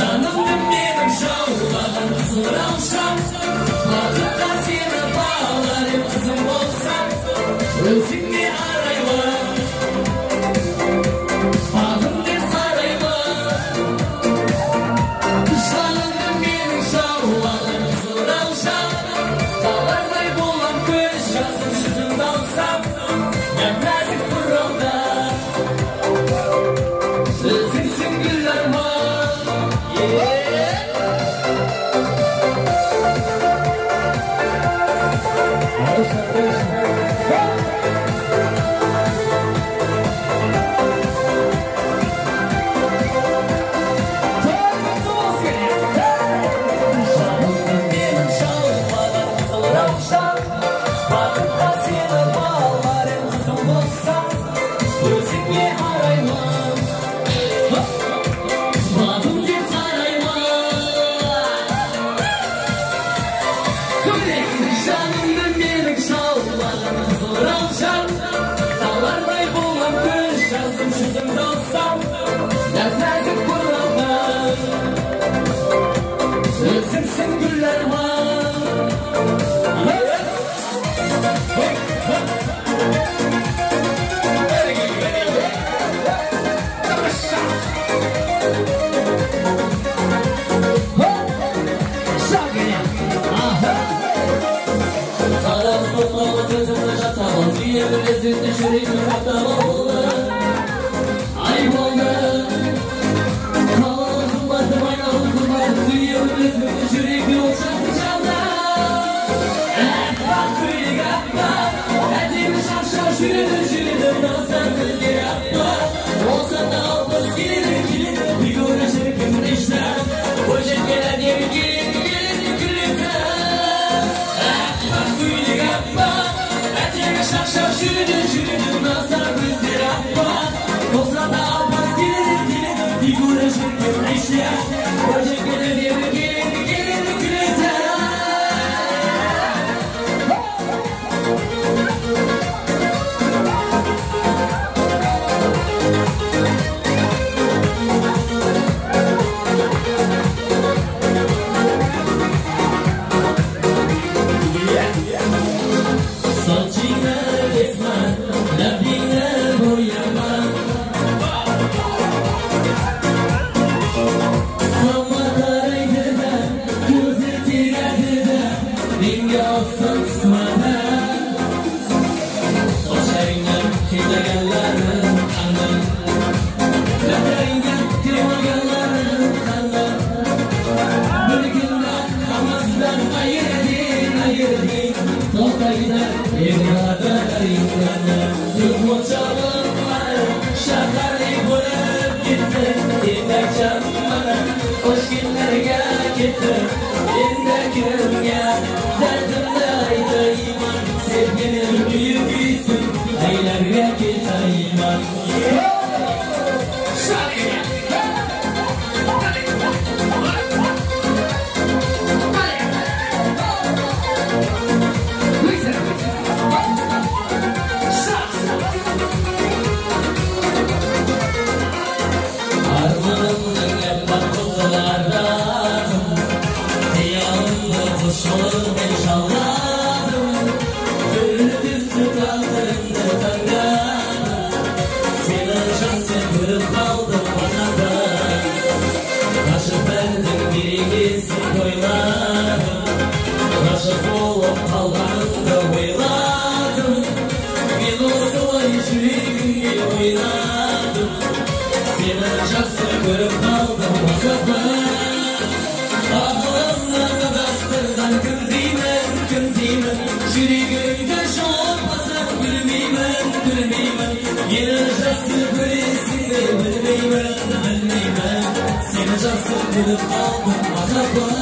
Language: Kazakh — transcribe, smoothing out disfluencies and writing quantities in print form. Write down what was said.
Жанымды менің жаулаған қызыл раушан, бақытқа сені bağlarым қызым болсам, өзіңе арайлы бағым деп сарайлы. Жанымды менің жаулаған қызыл раушан, талардай болам көз жасым жүзіңді алсам, нәп-нәзік бұралда өзіңсің гүл жақсы көріп қалдым махаббат ғашық бәрдің берекесін ойладым ғашық болып қалғанымды ойладым мен осылай жүрегімде ойладым сені жақсы көріп қалдым махаббат ақылымнан адастырған кім деймін жүрегімді жұлмасам білмеймін мені жақсы көресің бе білмеймін сені жақсы көріп қалдым махаббат